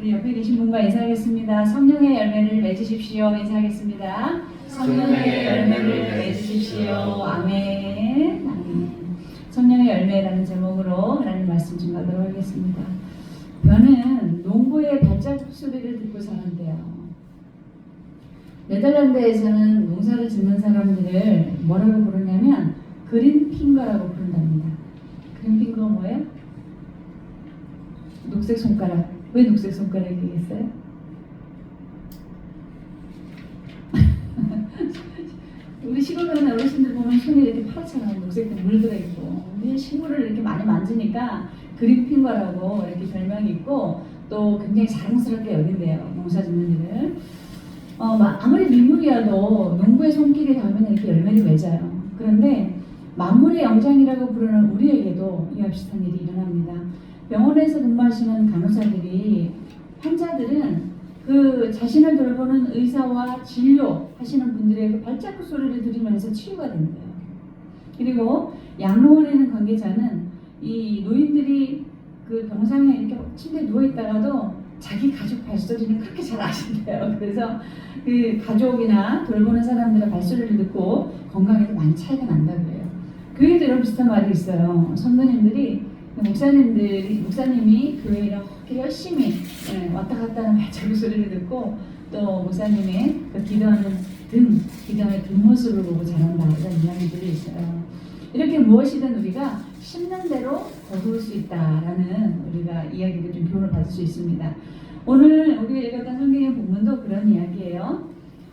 우리 옆에 계신 분과 인사하겠습니다. 성령의 열매를 맺으십시오. 인사하겠습니다. 성령의 열매를 맺으십시오. 아멘. 아멘. 성령의 열매라는 제목으로 하나님 말씀 좀 하도록 하겠습니다. 벼는 농부의 발자국 소리를 듣고 자란대요. 네덜란드에서는 농사를 짓는 사람들을 뭐라고 부르냐면 그린핑거라고 부른답니다. 그린핑거 뭐예요? 녹색 손가락. 왜 녹색 손가락이겠어요? 우리 시골 가는 어르신들 보면 손이 이렇게 파랗잖아요. 녹색 물들어 있고. 우리 식물을 이렇게 많이 만지니까 그린핑거라고 이렇게 별명이 있고 또 굉장히 자랑스럽게 여긴대요. 농사 짓는 일을. 아무리 민물이어도 농부의 손길이 닿으면 이렇게 열매를 맺어요. 그런데 만물의 영장이라고 부르는 우리에게도 이와 비슷한 일이 일어납니다. 병원에서 근무하시는 간호사들이 환자들은 그 자신을 돌보는 의사와 진료하시는 분들의 그 발자국 소리를 들으면서 치유가 된대요. 그리고 양로원에 있는 관계자는 이 노인들이 그 병상에 이렇게 침대에 누워 있다가도 자기 가족 발소리는 그렇게 잘 아신대요. 그래서 그 가족이나 돌보는 사람들의 발소리를 듣고 건강에도 많이 차이가 난다고 해요. 교회도 이런 비슷한 말이 있어요. 성도님들이 목사님이 교회에 이렇게 열심히 왔다 갔다 하는 발자국 소리를 듣고 또 목사님의 그 기도하는 기도의 뒷모습을 보고 자란다 이런 이야기들이 있어요. 이렇게 무엇이든 우리가 심는 대로 거둘 수 있다라는 우리가 이야기를 좀 교훈을 받을 수 있습니다. 오늘 우리가 읽었던 성경의 본문도 그런 이야기예요.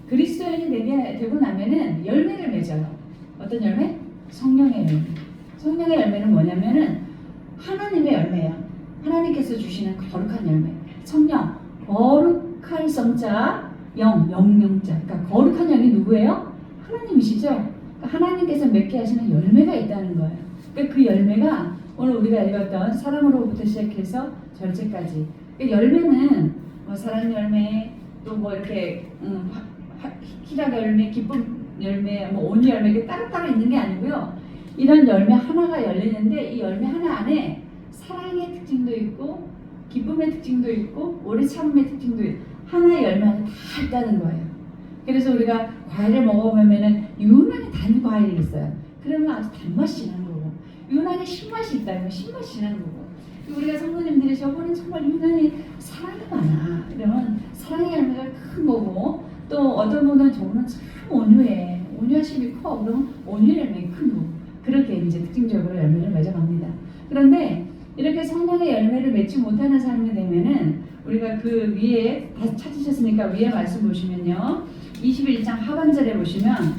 그리스도인이 되고 나면은 열매를 맺어요. 어떤 열매? 성령의 열매. 성령의 열매는 뭐냐면은 하나님의 열매예요. 하나님께서 주시는 거룩한 열매. 성령, 거룩할 성자, 영영자. 그러니까 거룩한 영이 누구예요? 하나님이시죠. 그러니까 하나님께서 맺게 하시는 열매가 있다는 거예요. 그러니까 그 열매가 오늘 우리가 읽었던 사랑으로부터 시작해서 절제까지. 그러니까 열매는 뭐 사랑 열매, 또 뭐 이렇게 희락 열매, 기쁨 열매, 뭐 온 열매 이렇게 따로따로 있는 게 아니고요. 이런 열매 하나가 열리는데 이 열매 하나 안에 사랑의 특징도 있고 기쁨의 특징도 있고 오래 참음의 특징도 있고 하나의 열매 안에 다 있다는 거예요. 그래서 우리가 과일을 먹어보면은 유난히 단 과일이 있어요. 그러면 아주 단맛이 나는 거고 유난히 신맛이 있다면 신맛이 나는 거고 우리가 성도님들이 저번엔 정말 유난히 사랑이 많아 이러면 사랑의 열매가 큰 거고 또 어떤 분은 저거는 참 온유해 온유하심이 커 그러면 온유 열매가 큰 거고 그렇게 이제 특징적으로 열매를 맺어갑니다. 그런데 이렇게 성령의 열매를 맺지 못하는 사람이 되면은 우리가 그 위에 다 찾으셨으니까 위에 말씀 보시면요. 21장 하반절에 보시면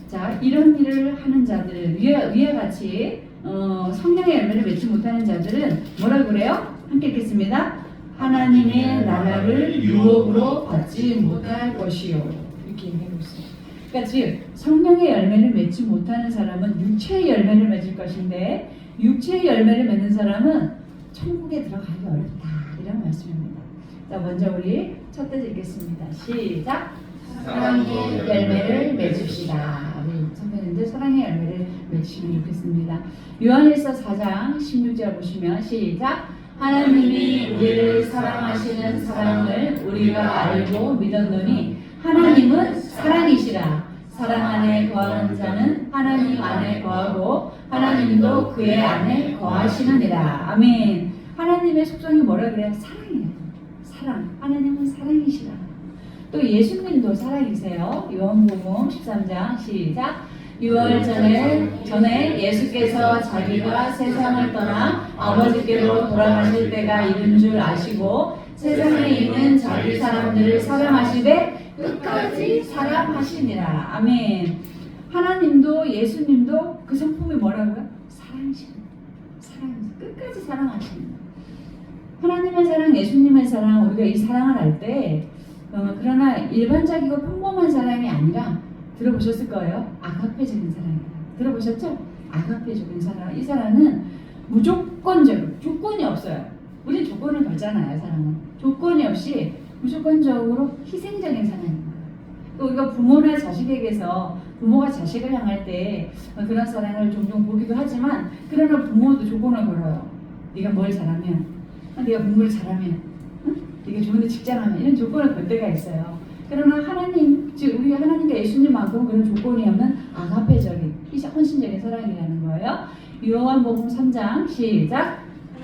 자 이런 일을 하는 자들 위와 같이 성령의 열매를 맺지 못하는 자들은 뭐라 그래요? 함께 읽겠습니다. 하나님의 나라를 유혹으로 받지 못할 것이요. 이렇게 얘기하고 있어요. 그러니까 즉 성령의 열매를 맺지 못하는 사람은 육체의 열매를 맺을 것인데 육체의 열매를 맺는 사람은 천국에 들어가기 어렵다 이런 말씀입니다. 자 먼저 우리 첫 대 읽겠습니다. 시작. 사랑의 열매를 맺읍시다. 우리 선배님들 사랑의 열매를 맺으시면 좋겠습니다. 요한일서 4장 16절 보시면 시작. 하나님이 우리를 사랑하시는 사랑을 우리가 알고 믿었노니 하나님은 사랑이시라. 사랑 안에 거하는 자는 하나님 안에 거하고 하나님도 그의 안에 거하시느니라. 아멘. 하나님의 속성이 뭐라 그래요? 사랑이에요. 사랑. 하나님은 사랑이시라. 또 예수님도 사랑이세요. 요한복음 13장 시작. 6월 전에 예수께서 자기가 세상을 떠나 아버지께로 돌아가실 때가 이른 줄 아시고 세상에 있는 자기 사람들을 사랑하시되 끝까지 사랑하시니라. 아멘. 하나님도 예수님도 그 성품이 뭐라고요? 사랑이시라. 끝까지 사랑하시는. 하나님의 사랑, 예수님의 사랑, 우리가 이 사랑을 할 때 그러나 일반적이고 평범한 사랑이 아니라 들어보셨을 거예요. 아가페적인 사랑이다. 들어보셨죠? 아가페적인 사랑. 이 사랑은 무조건적으로 조건이 없어요. 우리 조건을 걸잖아요. 사랑은 조건이 없이 무조건적으로 희생적인 사랑입니다. 우리가 부모나 자식에게서 부모가 자식을 향할 때 그런 사랑을 종종 보기도 하지만 그러나 부모도 조건을 걸어요. 네가 뭘 잘하면, 네가 공부를 잘하면, 응? 되게 좋은데 직장하면 이런 조건을 걸 때가 있어요. 그러나 하나님, 즉 우리가 하나님과 예수님만큼 그런 조건이 없는 아가페적인 헌신적인 사랑이라는 거예요. 요한복음 3장 시작.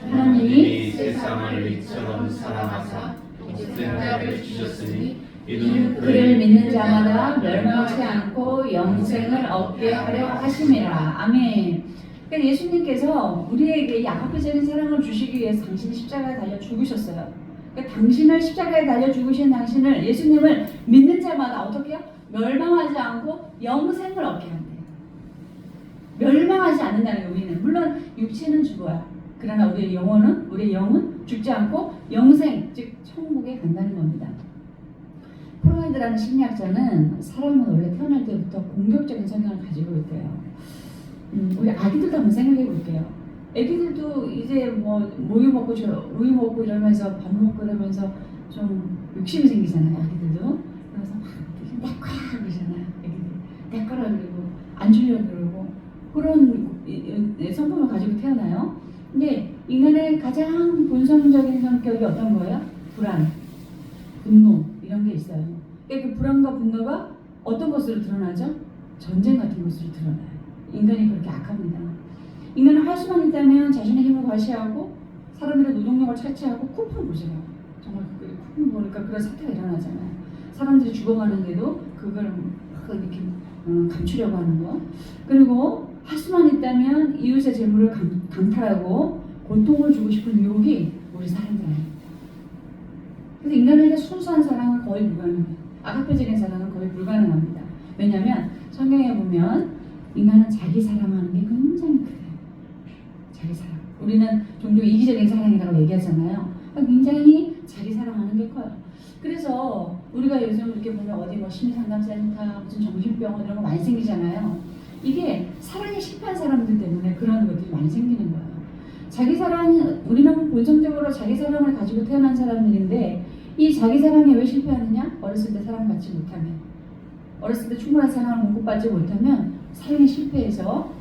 하나님이 세상을 이처럼 사랑하사 독생자를 주셨으니 이는 그를 믿는 자마다 멸망치 않고 영생을 얻게 하려 하심이라. 아멘. 그러니까 예수님께서 우리에게 이 아가페적인 사랑을 주시기 위해서 당신이 십자가에 달려 죽으셨어요. 그러니까 당신을 십자가에 달려 죽으신 당신을, 예수님을 믿는 자마다 어떻게 해요? 멸망하지 않고 영생을 얻게 한대요. 멸망하지 않는다는 게 우리는. 물론 육체는 죽어요. 그러나 우리의 영은 죽지 않고 영생, 즉 천국에 간다는 겁니다. 프로이드라는 심리학자는 사람은 원래 태어날 때부터 공격적인 성향을 가지고 있대요. 우리 아기들도 한번 생각해 볼게요. 아기들도 이제 뭐 우유 먹고 이러면서 밥 먹고 이러면서 좀 욕심이 생기잖아요. 아기들도. 그래서 막 내 거야 그러잖아요. 아기들 내 거라 그러고 안 주려고 그러고 그런 성품을 가지고 태어나요. 근데 인간의 가장 본성적인 성격이 어떤 거예요? 불안, 분노 이런 게 있어요. 그 불안과 분노가 어떤 것으로 드러나죠? 전쟁 같은 것으로 드러나요. 인간이 그렇게 악합니다. 인간은 할 수만 있다면 자신의 힘을 과시하고 사람들의 노동력을 차치하고 쿠폰 보세요. 정말 쿠폰 보니까 그런 사태가 일어나잖아요. 사람들이 죽어가는데도 그걸 이렇게 감추려고 하는 거. 그리고 할 수만 있다면 이웃의 재물을 강탈하고 고통을 주고 싶은 유혹이 우리 사람들이에요. 그래서 인간에게 순수한 사랑은 거의 불가능해요. 아가페적인 사랑은 거의 불가능합니다. 왜냐하면 성경에 보면 인간은 자기 사랑하는 게 굉장히 크대요. 자기 사랑. 우리는 종종 이기적인 사랑이라고 얘기하잖아요. 굉장히 자기 사랑하는 게 커요. 그래서 우리가 요즘 이렇게 보면 어디 뭐 심리상담센터, 무슨 정신병원 이런 거 많이 생기잖아요. 이게 사랑에 실패한 사람들 때문에 그런 것들이 많이 생기는 거예요. 자기 사랑, 우리는 본성적으로 자기 사랑을 가지고 태어난 사람들인데 이 자기 사랑에 왜 실패하느냐? 어렸을 때 사랑받지 못하면, 어렸을 때 충분한 사랑을 공급받지 못하면 사랑에 실패해서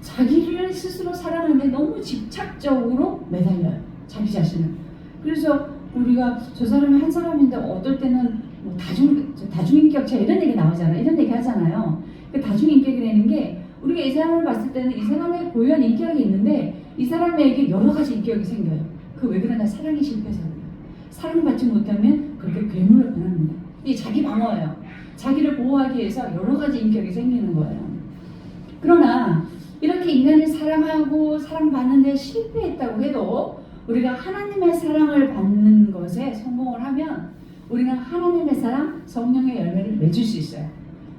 자기를 스스로 사랑하는데 너무 집착적으로 매달려요. 자기 자신을. 그래서 우리가 저 사람이 한 사람인데 어떨 때는 뭐 다중인격자 이런 얘기 나오잖아요. 이런 얘기 하잖아요. 그 다중인격이라는 게 우리가 이 사람을 봤을 때는 이 사람의 고유한 인격이 있는데 이 사람에게 여러 가지 인격이 생겨요. 그 왜 그러나 사랑이 실패해서 그래요. 사랑받지 못하면 그렇게 괴물로 변합니다. 이게 자기 방어예요. 자기를 보호하기 위해서 여러 가지 인격이 생기는 거예요. 그러나 이렇게 인간을 사랑하고 사랑받는데 실패했다고 해도 우리가 하나님의 사랑을 받는 것에 성공을 하면 우리는 하나님의 사랑, 성령의 열매를 맺을 수 있어요.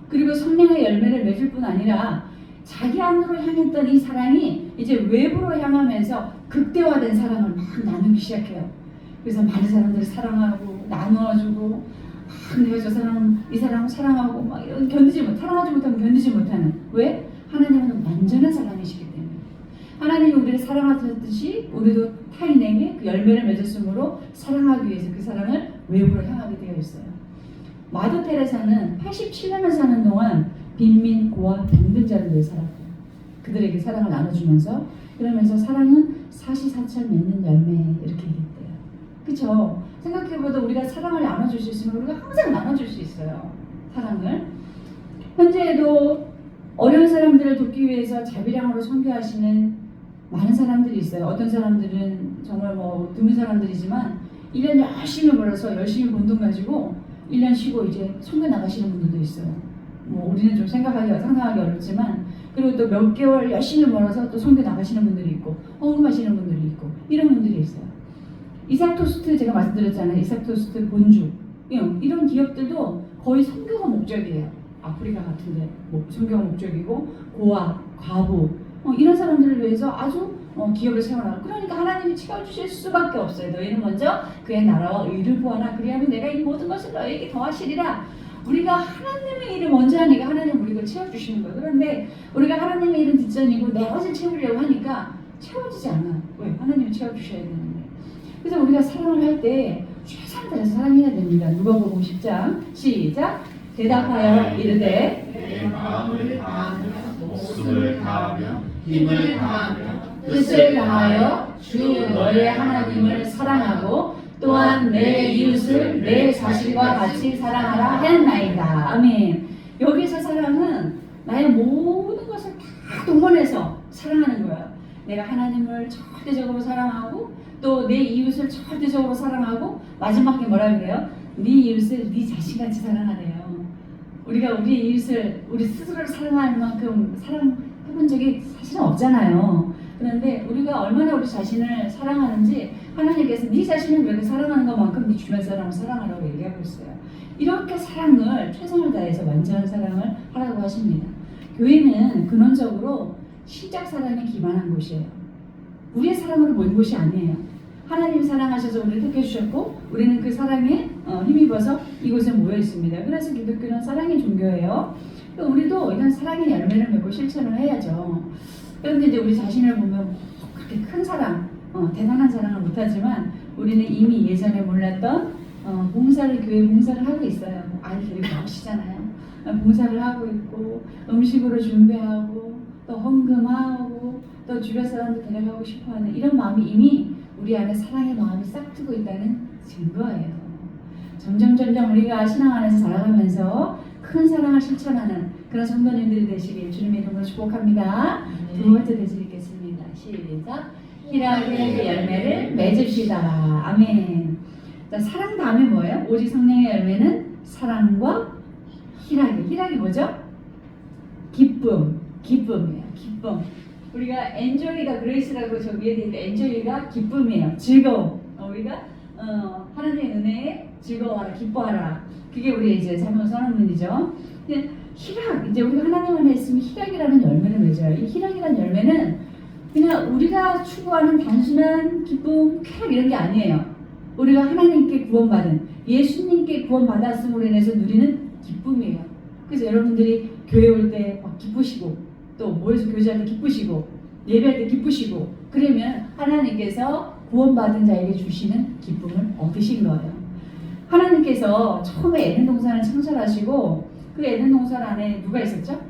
그리고 성령의 열매를 맺을 뿐 아니라 자기 안으로 향했던 이 사랑이 이제 외부로 향하면서 극대화된 사랑을 막 나누기 시작해요. 그래서 많은 사람들을 사랑하고 나누어주고 막 내가 저 사람, 이 사람을 사랑하고 막 사랑하지 못하면 견디지 못하는. 왜? 하나님은 완전한 사랑이시기 때문에. 하나님이 우리를 사랑하셨듯이 우리도 타인에게 그 열매를 맺었으므로 사랑하기 위해서 그 사랑을 외부로 향하게 되어 있어요. 마더 테레사는 87년을 사는 동안 빈민, 고아, 병든 자를 위해 살았고요. 그들에게 사랑을 나눠주면서 그러면서 사랑은 사시사철 맺는 열매 이렇게 얘기했대요. 그쵸? 생각해보다 우리가 사랑을 나눠줄 수 있으면 우리가 항상 나눠줄 수 있어요. 사랑을. 현재에도 어려운 사람들을 돕기 위해서 자비량으로 선교하시는 많은 사람들이 있어요. 어떤 사람들은 정말 뭐 드문 사람들이지만 1년 열심히 벌어서 열심히 번 돈 가지고 1년 쉬고 이제 선교 나가시는 분들도 있어요. 뭐 우리는 좀 상상하기 어렵지만 그리고 또 몇 개월 열심히 벌어서 또 선교 나가시는 분들이 있고 헌금하시는 분들이 있고 이런 분들이 있어요. 이삭토스트 제가 말씀드렸잖아요. 이삭토스트 본주 이런 기업들도 거의 선교가 목적이에요. 아프리카 같은데 선교가 목적이고 고아, 과부 이런 사람들을 위해서 아주 기업을 세워나가고 그러니까 하나님이 채워주실 수밖에 없어요. 너희는 먼저 그의 나라와 의를 구하라. 그리하면 내가 이 모든 것을 너희에게 더하시리라. 우리가 하나님의 일을 먼저 하니까 하나님 우리 걸 채워주시는 거예요. 그런데 우리가 하나님의 일은 뒷전이고 내 것을 채우려고 하니까 채워지지 않아요. 왜? 하나님이 채워주셔야 되는데. 그래서 우리가 사랑을 할 때 최선을 다해서 사랑해야 됩니다. 누가복음 10장 시작. 대답하여 이르되 내 마음을 다하며 목숨을 다하며 힘을 다하며 뜻을 다하여 주 너의 하나님을 사랑하고 또한 내 이웃을 내 자신과 같이 사랑하라 하였나이다. 아멘. 여기서 사랑은 나의 모든 것을 다 동원해서 사랑하는 거예요. 내가 하나님을 절대적으로 사랑하고 또 내 이웃을 절대적으로 사랑하고 마지막에 뭐라 그래요? 네 이웃을 네 자신같이 사랑하래요. 우리가 우리 이웃을 우리 스스로를 사랑할 만큼 사랑해본 적이 사실은 없잖아요. 그런데 우리가 얼마나 우리 자신을 사랑하는지 하나님께서 네 자신을 그렇게 사랑하는 것만큼 네 주변 사람을 사랑하라고 얘기하고 있어요. 이렇게 사랑을 최선을 다해서 완전한 사랑을 하라고 하십니다. 교회는 근원적으로 신적 사랑에 기반한 곳이에요. 우리의 사랑으로 모인 곳이 아니에요. 하나님 사랑하셔서 우리를 택해 주셨고 우리는 그 사랑에 힘입어서 이곳에 모여 있습니다. 그래서 기독교는 사랑의 종교예요. 우리도 이런 사랑의 열매를 맺고 실천을 해야죠. 그런데 이제 우리 자신을 보면 그렇게 큰 사랑, 대단한 사랑을 못하지만 우리는 이미 예전에 몰랐던 교회 봉사를 하고 있어요. 아이 데리고 나오시잖아요. 봉사를 하고 있고 음식으로 준비하고 또 헌금하고 또 주변 사람들 데려가고 싶어하는 이런 마음이 이미 우리 안에 사랑의 마음이 싹트고 있다는 증거예요. 점점 우리가 신앙 안에서 자라가면서 큰 사랑을 실천하는 그런 성도님들이 되시길 주님의 이름으로 축복합니다. 두 번째 되시겠습니다. 시작. 희락의 열매를 맺읍시다. 아멘. 자, 사랑 다음에 뭐예요? 오직 성령의 열매는 사랑과 희락이 뭐죠? 기쁨이에요. 기쁨. 우리가 엔조이가 그레이스라고 저 위에 되어 있는 엔조이가 기쁨이에요. 즐거움. 우리가 하나님의 은혜에 즐거워하라, 기뻐하라. 그게 우리 이제 잘못 선언문이죠. 희락, 이제 우리가 하나님 안에 있으면 희락이라는 열매를 맺어요. 이 희락이라는 열매는 그냥 우리가 추구하는 단순한 기쁨, 쾌락 이런 게 아니에요. 우리가 하나님께 구원받은 예수님께 구원받았음으로 인해서 누리는 기쁨이에요. 그래서 여러분들이 교회 올 때 막 기쁘시고 또 모여서 교제할 때 기쁘시고 예배할 때 기쁘시고 그러면 하나님께서 구원받은 자에게 주시는 기쁨을 얻으신 거예요. 하나님께서 처음에 에덴 동산을 창설하시고 그 에덴 동산 안에 누가 있었죠?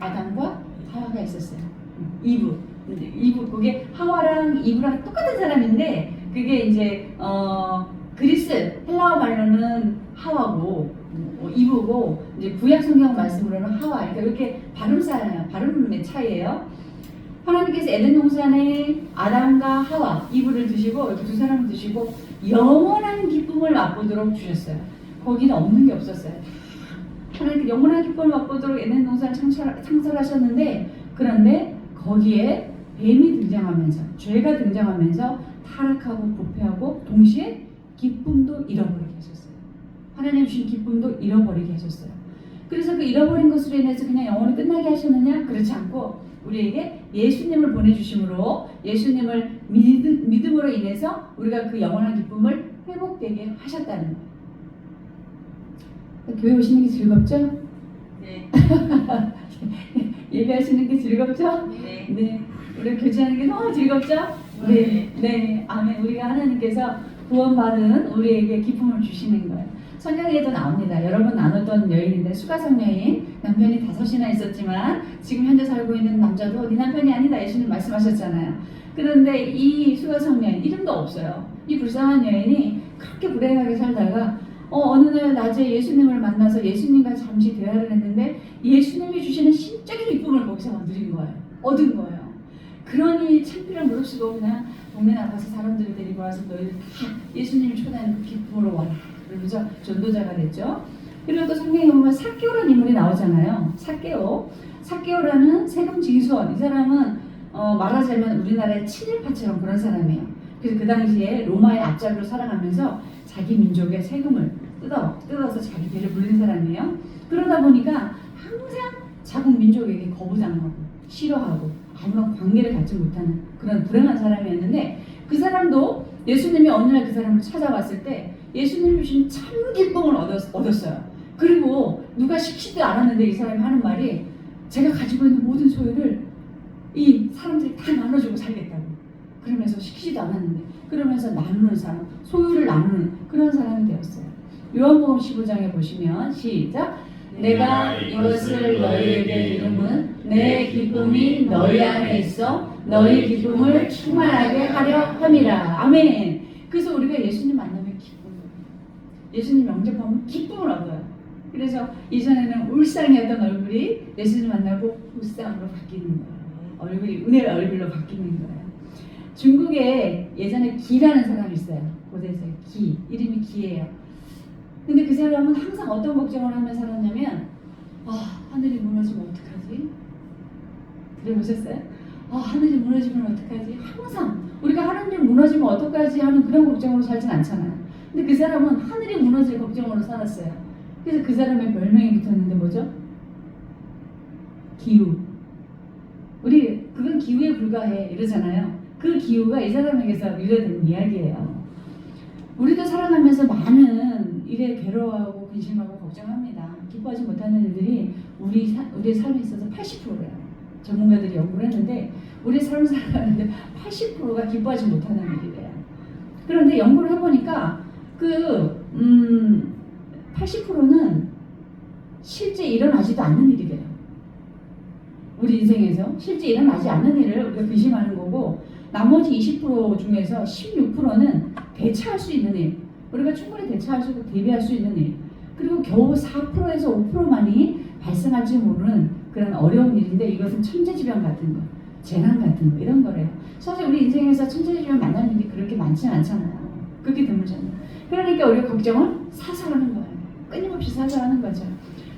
아담과 하와가 있었어요. 이브 그게 하와랑 이브랑 똑같은 사람인데 그게 이제 그리스 헬라어 말로는 하와고 이브고 이제 구약 성경 말씀으로는 하와 이렇게 발음의 차이예요. 하나님께서 에덴 동산에 아담과 하와 이브를 두시고 이렇게 두 사람을 두시고 영원한 기쁨을 맛보도록 주셨어요. 거기는 없는 게 없었어요. 하나님께 영원한 기쁨을 맛보도록 에덴 동산을 창설하셨는데 그런데 거기에 뱀이 등장하면서 죄가 등장하면서 타락하고 부패하고 동시에 기쁨도 잃어버리게 하셨어요. 하나님 주신 기쁨도 잃어버리게 하셨어요. 그래서 그 잃어버린 것으로 인해서 그냥 영원히 끝나게 하셨느냐? 그렇지 않고 우리에게 예수님을 보내주심으로 예수님을 믿음으로 인해서 우리가 그 영원한 기쁨을 회복되게 하셨다는 거예요. 교회 오시는 게 즐겁죠? 네. 예배하시는 게 즐겁죠? 네. 네. 우리 교제하는 게 너무 즐겁죠? 네. 네. 아멘. 우리가 하나님께서 구원받은 우리에게 기쁨을 주시는 거예요. 성경에도 나옵니다. 여러 번 나눴던 여인인데 수가성 여인 남편이 5이나 있었지만 지금 현재 살고 있는 남자도 네 남편이 아니다 예수님 말씀하셨잖아요. 그런데 이 수가성 여인 이름도 없어요. 이 불쌍한 여인이 그렇게 불행하게 살다가 어느 날 낮에 예수님을 만나서 예수님과 잠시 대화를 했는데 예수님이 주시는 신적인 기쁨을 거기서 누린 거예요. 얻은 거예요. 그러니 창피를 무릅쓰고 그냥 동네 나가서 사람들을 데리고 와서 너희들 다 예수님을 초대하는 그 기쁨으로 와라. 그러면서 전도자가 됐죠. 그리고 또 성경에 보면 삭개오라는 인물이 나오잖아요. 삭개오라는 세금 징수원. 이 사람은 말하자면 우리나라의 친일파처럼 그런 사람이에요. 그래서 그 당시에 로마의 앞잡이로 살아가면서 자기 민족의 세금을 뜯어서 자기 배를 불린 사람이에요. 그러다 보니까 항상 자국 민족에게 거부당하고 싫어하고 아무런 관계를 갖지 못하는 그런 불행한 사람이었는데 그 사람도 예수님이 어느 날 그 사람을 찾아왔을 때 예수님이 주신 참 기쁨을 얻었어요. 그리고 누가 시키지도 않았는데 이 사람이 하는 말이 제가 가지고 있는 모든 소유를 이 사람들이 다 나눠주고 살겠다고. 그러면서 시키지도 않았는데 그러면서 나누는 사람, 소유를 나누는 그런 사람이 되었어요. 요한복음 15장에 보시면 시작. 내가 이것을 너희에게 이름은 내 기쁨이 너희 안에 있어 너희 기쁨을 충만하게 하려 함이라. 아멘. 그래서 우리가 예수님 만나면 기쁨을, 예수님 영접하면 기쁨을 얻어요. 그래서 이전에는 울상이었던 얼굴이 예수님 만나고 울상으로 바뀌는 거예요. 얼굴이 은혜의 얼굴로 바뀌는 거예요. 중국에 예전에 기라는 사람이 있어요. 고대에서의 기, 이름이 기예요. 근데 그 사람은 항상 어떤 걱정을 하며 살았냐면, 하늘이 무너지면 어떡하지? 들어보셨어요? 하늘이 무너지면 어떡하지? 항상 우리가 하늘이 무너지면 어떡하지 하는 그런 걱정으로 살진 않잖아요. 근데 그 사람은 하늘이 무너질 걱정으로 살았어요. 그래서 그 사람의 별명이 붙었는데 뭐죠? 기우. 우리 그건 기우에 불과해 이러잖아요. 그 기우가 이 사람에게서 유래된 이야기예요. 우리도 살아가면서 많은 일에 괴로워하고 근심하고 걱정합니다. 기뻐하지 못하는 일들이 우리의 삶에 있어서 80%예요. 전문가들이 연구를 했는데 우리 삶을 살아가는데 80%가 기뻐하지 못하는 일이래요. 그런데 연구를 해보니까 80%는 실제 일어나지도 않는 일이래요. 우리 인생에서 실제 일어나지 않는 일을 우리가 근심하는 거고, 나머지 20% 중에서 16%는 대처할 수 있는 일, 우리가 충분히 대처할 수 있고 대비할 수 있는 일, 그리고 겨우 4%에서 5%만이 발생할지 모르는 그런 어려운 일인데, 이것은 천재지변 같은 거, 재난 같은 거, 이런 거래요. 사실 우리 인생에서 천재지변 만나는 일이 그렇게 많지는 않잖아요. 그렇게 드물잖아요. 그러니까 우리가 걱정을 사서 하는 거예요. 끊임없이 사서 하는 거죠.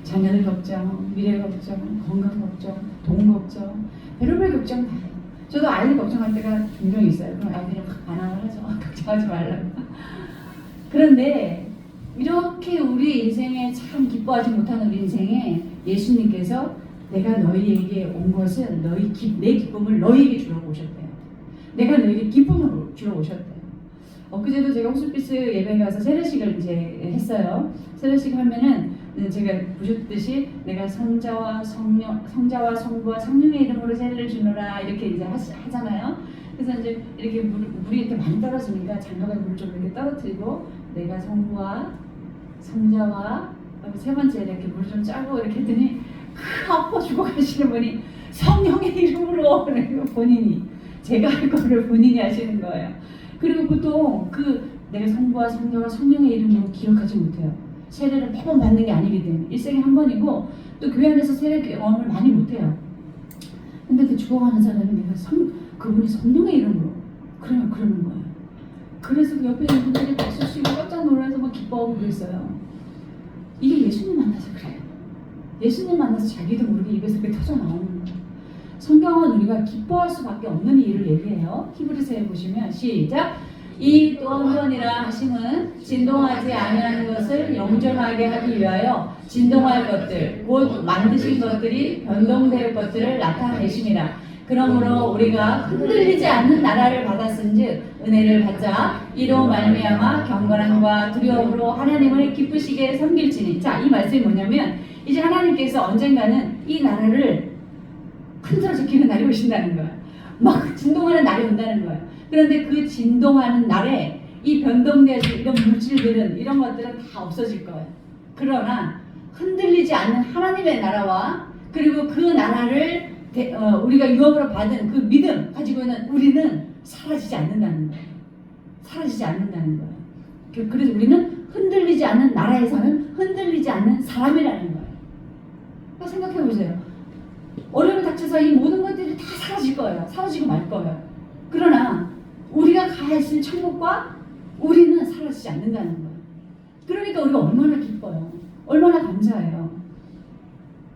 자녀들 걱정, 미래 걱정, 건강 걱정, 돈 걱정, 별의별 걱정 다 해요. 저도 아이들 걱정할 때가 종종 있어요. 그럼 아이들이 막 반항을 하죠. 걱정하지 말라고. 그런데 이렇게 우리 인생에 참 기뻐하지 못하는 우리 인생에 예수님께서 내가 너희에게 온 것은 내 기쁨을 너희에게 주러 오셨대요. 내가 너희에게 기쁨을 주러 오셨대요. 엊그제도 제가 호스피스 예배에 가서 세례식을 이제 했어요. 세례식 하면은 제가 보셨듯이 내가 성자와 성부와 성령의 이름으로 세례를 주노라 이렇게 이제 하잖아요. 그래서 이제 이렇게 물이 이렇게 많이 떨어지니까 장갑에 물을 좀 이렇게 떨어뜨리고 내가 성부와 성자와 세 번째 이렇게 물을 좀 짜고 이렇게 했더니 아파 죽어가시는 분이 성령의 이름으로 본인이 제가 할 거를 본인이 하시는 거예요. 그리고 보통 내가 성부와 성자와 성령의 이름으로 기억하지 못해요. 세례를 매번 받는 게 아니기 때문에 일생에 한 번이고 또 교회 안에서 세례 경험을 많이 못해요. 근데 그 죽어가는 사람이 내가 그분이 성령의 이름으로 그러는 거예요. 그래서 그 옆에 있는 분들이 박수 치고 깜짝 놀라서 막 기뻐하고 그랬어요. 이게 예수님 만나서 그래요. 예수님 만나서 자기도 모르게 입에서 그게 터져 나오는 거예요. 성경은 우리가 기뻐할 수밖에 없는 일을 얘기해요. 히브리서에 보시면 시작. 이 또 한 번이라 하심은 진동하지 아니하는 것을 영존하게 하기 위하여 진동할 것들 곧 만드신 것들이 변동될 것들을 나타내심이라. 그러므로 우리가 흔들리지 않는 나라를 받았은즉 은혜를 받자 이로 말미암아 경건함과 두려움으로 하나님을 기쁘시게 섬길지니. 자, 이 말씀이 뭐냐면 이제 하나님께서 언젠가는 이 나라를 흔들어 지키는 날이 오신다는 거야. 막 진동하는 날이 온다는 거야. 그런데 그 진동하는 날에 이 변동되어진 이런 물질들은 이런 것들은 다 없어질 거예요. 그러나 흔들리지 않는 하나님의 나라와 그리고 그 나라를 우리가 유업으로 받은 그 믿음 가지고 있는 우리는 사라지지 않는다는 거예요. 사라지지 않는다는 거예요. 그래서 우리는 흔들리지 않는 나라에 사는 흔들리지 않는 사람이라는 거예요. 그러니까 생각해 보세요. 어려움이 닥쳐서 이 모든 것들이 다 사라질 거예요. 사라지고 말 거예요. 그러나 우리가 가야 할 천국과 우리는 사라지지 않는다는 거예요. 그러니까 우리가 얼마나 기뻐요. 얼마나 감사해요.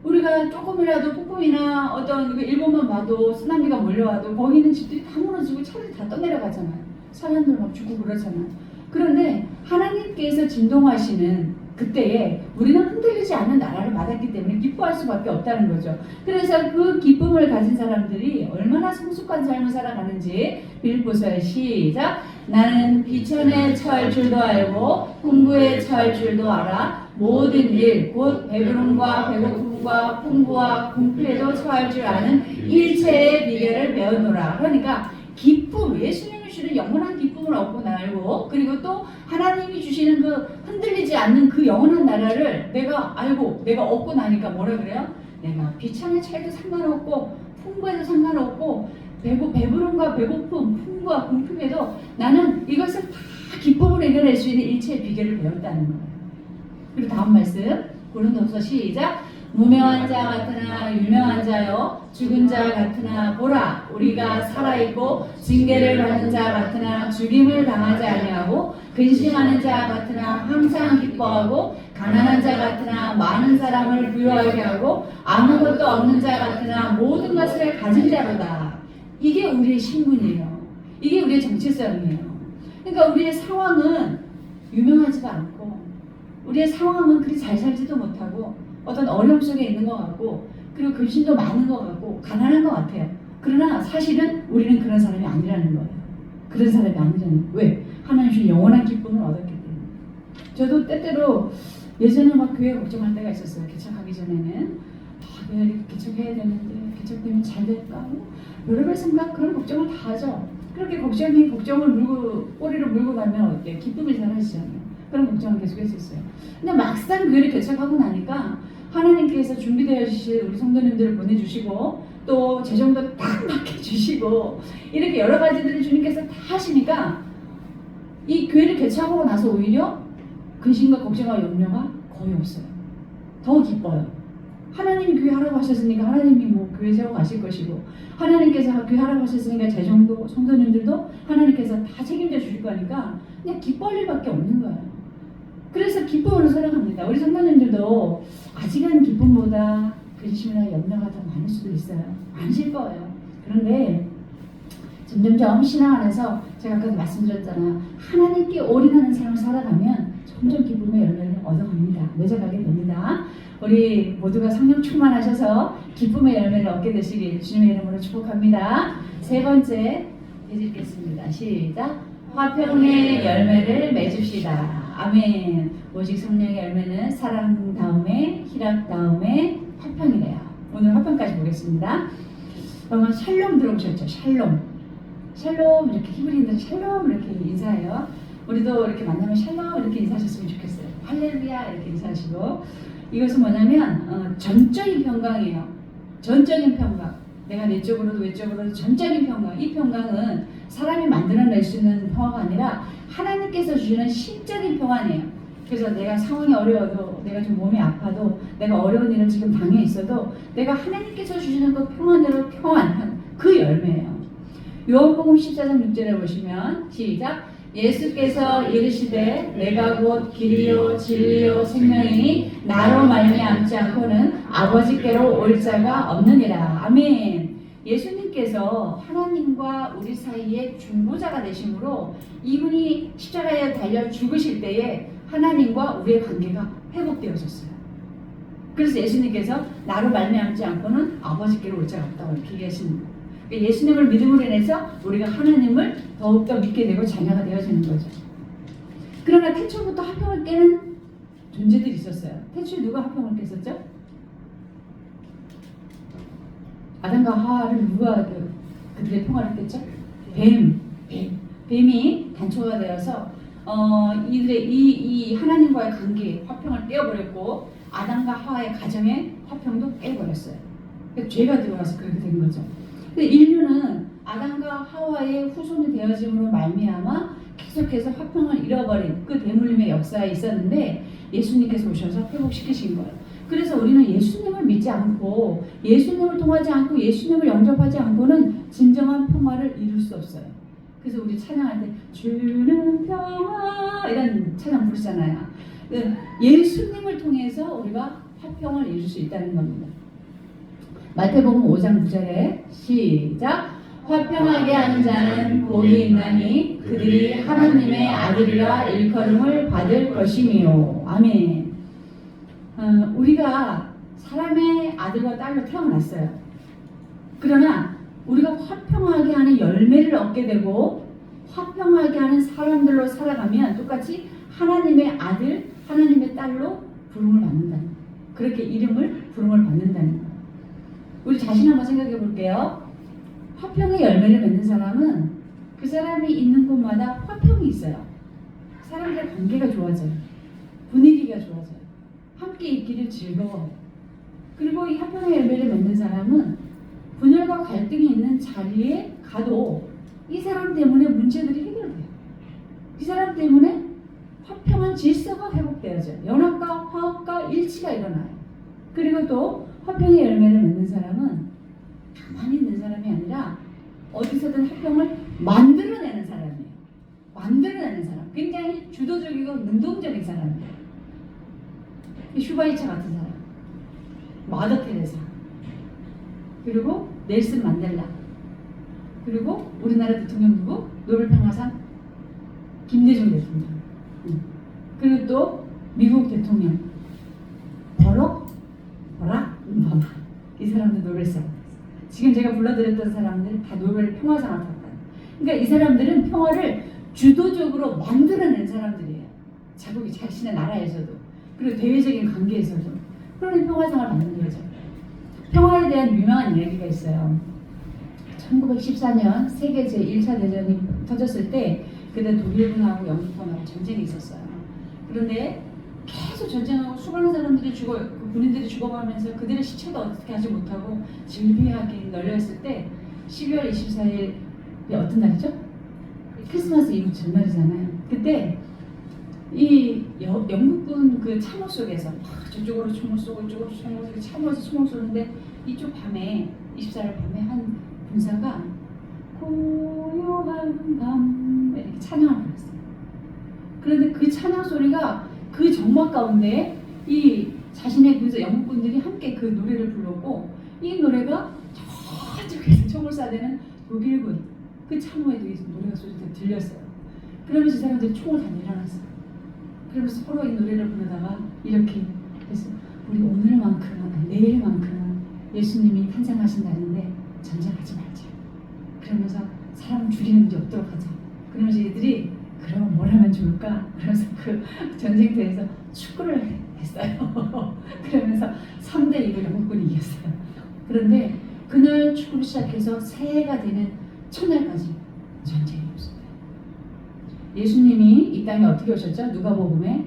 우리가 조금이라도 폭풍이나 어떤 일본만 봐도 쓰나미가 몰려와도 거기 있는 집들이 다 무너지고 차들이 다 떠내려가잖아요. 사람들 막 죽고 그러잖아요. 그런데 하나님께서 진동하시는 그때에 우리는 흔들리지 않는 나라를 받았기 때문에 기뻐할 수밖에 없다는 거죠. 그래서 그 기쁨을 가진 사람들이 얼마나 성숙한 삶을 살아가는지 빌립보서의 시작. 나는 비천에 처할 줄도 알고 풍부에 처할 줄도 알아. 모든 일 곧 배부름과 배고픔과 풍부와 궁핍에도 처할 줄 아는 일체의 비결을 배우노라. 그러니까 기쁨, 예수님이 주시는 영원한 기쁨을 얻고 알고 그리고 또 하나님이 주시는 그 흔들리지 않는 그 영원한 나라를 내가 알고 내가 얻고 나니까 뭐라 그래요? 내가 비천에 처해도 상관없고 풍부해도 상관없고 배부름과 배고픔, 풍과 궁핍에도 나는 이것을 다 기쁨으로 이겨낼 수 있는 일체의 비결을 배웠다는 거예요. 그리고 다음 말씀 고린도서 시작. 무명한 자 같으나 유명한 자요 죽은 자 같으나 보라 우리가 살아있고 징계를 받는 자 같으나 죽임을 당하지 아니하고 근심하는 자 같으나 항상 기뻐하고 가난한 자 같으나 많은 사람을 부유하게 하고 아무것도 없는 자 같으나 모든 것을 가진 자로다. 이게 우리의 신분이에요. 이게 우리의 정체성이에요. 그러니까 우리의 상황은 유명하지도 않고 우리의 상황은 그리 잘 살지도 못하고 어떤 어려움 속에 있는 것 같고 그리고 근심도 많은 것 같고 가난한 것 같아요. 그러나 사실은 우리는 그런 사람이 아니라는 거예요. 그런 사람이 아니라는 거예요. 왜? 하나님 주신 영원한 기쁨을 얻었기 때문에. 저도 때때로 예전에 막 교회 걱정할 때가 있었어요. 개척하기 전에는 교회 개척해야 되는데 개척되면 잘 될까? 여러 가지 생각 그런 걱정을 다 하죠. 그렇게 걱정을 물고 꼬리를 물고 가면 어때? 기쁨이 사라지잖아요. 그런 걱정을 계속 했었어요. 근데 막상 교회를 개척하고 나니까 하나님께서 준비되어 주실 우리 성도님들을 보내주시고 또 재정도 딱 맡겨주시고 이렇게 여러 가지들을 주님께서 다 하시니까 이 교회를 개척하고 나서 오히려 근심과 걱정과 염려가 거의 없어요. 더 기뻐요. 하나님이 교회 하라고 하셨으니까 하나님이 뭐 교회 세워 가실 것이고 하나님께서 교회 하라고 하셨으니까 재정도 성도님들도 하나님께서 다 책임져 주실 거니까 그냥 기뻐할 일밖에 없는 거예요. 그래서 기쁨으로 살아갑니다. 우리 성도님들도 아직은 기쁨보다 근심이나 염려가 더 많을 수도 있어요. 많으실 거예요. 그런데 점점점 신앙 안에서 제가 아까도 말씀드렸잖아요. 하나님께 올인하는 삶을 살아가면 점점 기쁨의 열매를 얻어갑니다. 맺어가게 됩니다. 우리 모두가 성령 충만하셔서 기쁨의 열매를 얻게 되시길 주님의 이름으로 축복합니다. 세 번째 해드리겠습니다. 시작. 화평의 열매를 맺읍시다. 아멘. 오직 성령의 열매는 사랑 다음에 희락 다음에 화평이래요. 오늘 화평까지 보겠습니다. 그러면 샬롬 들어보셨죠? 샬롬 이렇게 히브리인들은 샬롬 이렇게 인사해요. 우리도 이렇게 만나면 샬롬 이렇게 인사하셨으면 좋겠어요. 할렐루야 이렇게 인사하시고 이것은 뭐냐면 전적인 평강이에요. 전적인 평강. 내가 내적으로도 외적으로도 전적인 평강. 이 평강은 사람이 만들어낼 수 있는 평화가 아니라 하나님께서 주시는 신적인 평안이에요. 그래서 내가 상황이 어려워도 내가 좀 몸이 아파도 내가 어려운 일을 지금 당해 있어도 내가 하나님께서 주시는 그 평안으로 평안한 그 열매예요. 요한복음 14장 6절에 보시면 시작. 예수께서 이르시되 내가 곧 길이요 진리요 생명이니 나로 말미암지 않고는 아버지께로 올 자가 없느니라. 아멘. 예수님께서 하나님과 우리 사이의 중보자가 되심으로 이분이 십자가에 달려 죽으실 때에 하나님과 우리의 관계가 회복되어졌어요. 그래서 예수님께서 나로 말미암지 않고는 아버지께로 올 자가 없다고 이렇게 얘기하시는 거예요. 예수님을 믿음으로 인해서 우리가 하나님을 더욱더 믿게 되고 자녀가 되어지는 거죠. 그러나 태초부터 화평을 깨는 존재들이 있었어요. 태초에 누가 화평을 깼었죠? 아담과 하와를 누가 그들의 평화를 깼죠? 뱀이 단초가 되어서 이들의 이 하나님과의 관계 화평을 깨어버렸고 아담과 하와의 가정의 화평도 깨버렸어요. 죄가 들어와서 그렇게 된 거죠. 인류는 아담과 하와의 후손이 되어짐으로 말미암아 계속해서 화평을 잃어버린 그 대물림의 역사에 있었는데 예수님께서 오셔서 회복시키신 거예요. 그래서 우리는 예수님을 믿지 않고 예수님을 통하지 않고 예수님을 영접하지 않고는 진정한 평화를 이룰 수 없어요. 그래서 우리 찬양할 때 주는 평화 이런 찬양 부르잖아요. 예수님을 통해서 우리가 화평을 이룰 수 있다는 겁니다. 마태복음 5장 9절에 시작. 화평하게 하는 자는 복이 있나니 그들이 하나님의 아들이라 일컬음을 받을 것이니요. 아멘. 우리가 사람의 아들과 딸로 태어났어요. 그러나 우리가 화평하게 하는 열매를 얻게 되고 화평하게 하는 사람들로 살아가면 똑같이 하나님의 아들, 하나님의 딸로 부름을 받는다는 거예요. 그렇게 부름을 받는다는 거예요. 우리 자신 한번 생각해 볼게요. 화평의 열매를 맺는 사람은 그 사람이 있는 곳마다 화평이 있어요. 사람들의 관계가 좋아져요. 분위기가 좋아져요. 함께 있기를 즐거워요. 그리고 이 화평의 열매를 맺는 사람은 분열과 갈등이 있는 자리에 가도 이 사람 때문에 문제들이 해결돼요. 이 사람 때문에 화평한 질서가 회복되어져요. 연합과 화합과 일치가 일어나요. 그리고 또 화평의 열매를 맺는 사람은 가만히 있는 사람이 아니라 어디서든 화평을 만들어내는 사람이에요. 만들어내는 사람. 굉장히 주도적이고 능동적인 사람이에요. 슈바이처 같은 사람. 마더 테레사. 그리고 넬슨 만델라. 그리고 우리나라 대통령 누구? 노벨평화상 김대중 대통령. 그리고 또 미국 대통령 버락 오바마. 이 사람들 노벨상. 지금 제가 불러드렸던 사람들 다 노벨 평화상을 탔다. 그러니까 이 사람들은 평화를 주도적으로 만들어낸 사람들이에요. 자국이 자신의 나라에서도 그리고 대외적인 관계에서도. 그러니 평화상을 받는 거죠. 평화에 대한 유명한 이야기가 있어요. 1914년 세계 제1차 대전이 터졌을 때 그때 독일군하고 영국군하고 전쟁이 있었어요. 그런데 계속 전쟁하고 수많은 사람들이 그 군인들이 죽어가면서 그들의 시체도 어떻게 하지 못하고 질비하게 널려있을 때 12월 24일이 어떤 날이죠? 크리스마스 이브 전날이잖아요. 그때 이 영국군 그 참호 속에서 저쪽으로 총을 쏘고 이쪽으로 총을 쏘고 참호에서 총을 쏘는데 이쪽 밤에 24일 밤에 한 군사가 고요한 밤 이렇게 찬양을 불렀어요. 그런데 그 찬양 소리가 그 정막 가운데 이 자신의 군사 영국군들이 함께 그 노래를 불렀고 이 노래가 저쪽에서 총을 쏴대는 독일군 그 참호에도 이 노래가 소리가 들렸어요. 그러면서 이 사람들이 총을 다 내려놨어요. 그러면서 서로 이 노래를 부르다가 이렇게 해서 우리 오늘만큼은 내일만큼은 예수님이 탄생하신 날인데 전쟁하지 말자. 그러면서 사람 죽이는 일이 없도록 하자. 그러면서 얘들이 그러면 뭘 하면 좋을까? 그래서 그 전쟁터에서 축구를 했어요. 그러면서 3대2로 영국군이 이겼어요. 그런데 그날 축구를 시작해서 새해가 되는 첫날까지 전쟁이 없었어요. 예수님이 이 땅에 어떻게 오셨죠? 누가복음에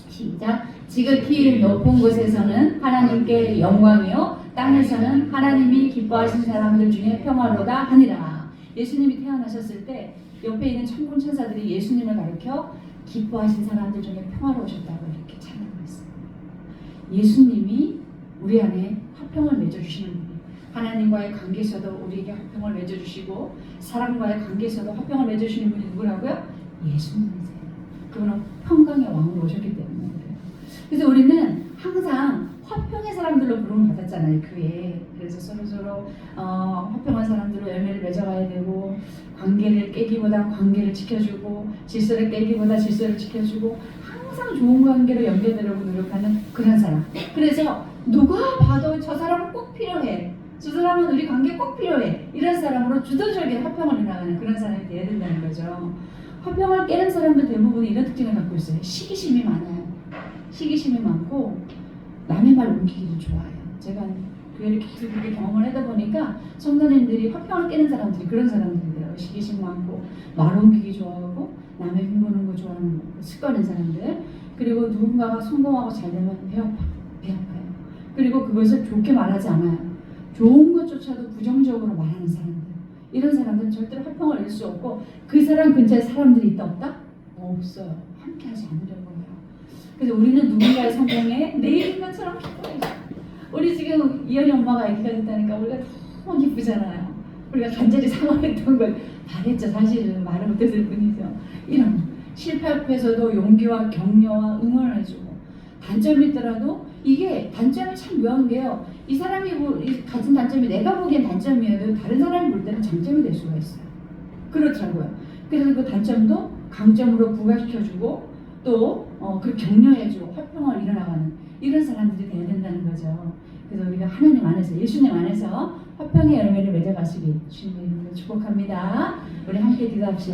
시작. 지극히 높은 곳에서는 하나님께 영광이요 땅에서는 하나님이 기뻐하신 사람들 중에 평화로다 하니라. 예수님이 태어나셨을 때 옆에 있는 천군 천사들이 예수님을 가리켜 기뻐하신 사람들 중에 평화로우셨다고 이렇게 찬양을 했어요. 예수님이 우리 안에 화평을 맺어주시는 분이 하나님과의 관계에서도 우리에게 화평을 맺어주시고 사람과의 관계에서도 화평을 맺어주시는 분이 누구라고요? 예수님이세요. 그분은 평강의 왕으로 오셨기 때문에 그래요. 그래서 우리는 항상 화평의 사람들로 부름을 받았잖아요. 교회에. 그래서 서로 화평한 사람들로 열매를 맺어가야 되고 관계를 깨기보다 관계를 지켜주고 질서를 깨기보다 질서를 지켜주고 항상 좋은 관계로 연결되려고 노력하는 그런 사람. 그래서 누가 봐도 저 사람은 꼭 필요해. 저 사람은 우리 관계 꼭 필요해. 이런 사람으로 주도적인 화평을 이뤄가는 그런 사람이 돼야 된다는 거죠. 화평을 깨는 사람들 대부분이 이런 특징을 갖고 있어요. 시기심이 많아요. 시기심이 많고 남의 말 옮기기를 좋아해요. 제가 교회를 계속 그렇게 경험을 하다 보니까 성도님들이 화평을 깨는 사람들이 그런 사람들이더라고요. 시기심 많고 말 옮기기 좋아하고 남의 흉보는 거 좋아하는 습관인 사람들. 그리고 누군가가 성공하고 잘 되면 배 아파요. 그리고 그것을 좋게 말하지 않아요. 좋은 것조차도 부정적으로 말하는 사람들. 이런 사람들은 절대로 화평을 이룰 수 없고 그 사람 근처에 사람들이 있다 없다? 없어요. 함께 하지 않으려고 해요. 그래서 우리는 누군가의 성공에 내일인 것처럼 기뻐해요. 우리 지금 이현이 엄마가 아기가 됐다니까 우리가 너무 기쁘잖아요. 우리가 간절히 상황했던 걸 잘했죠. 사실은 말을 못했을 뿐이죠. 이런 실패 앞에서도 용기와 격려와 응원을 해주고 단점이 있더라도 이게 단점이 참 묘한 게요. 이 사람이 가진 단점이 내가 보기엔 단점이어도 다른 사람이 볼 때는 장점이 될 수가 있어요. 그렇더라고요. 그래서 그 단점도 강점으로 부각시켜주고 또 그 격려해주고 화평을 이뤄나가는 이런 사람들이 돼야 된다는 거죠. 그래서 우리가 하나님 안에서 예수님 안에서 화평의 열매를 맺어가시기 주님의 이름으로 축복합니다. 우리 함께 기도합시다.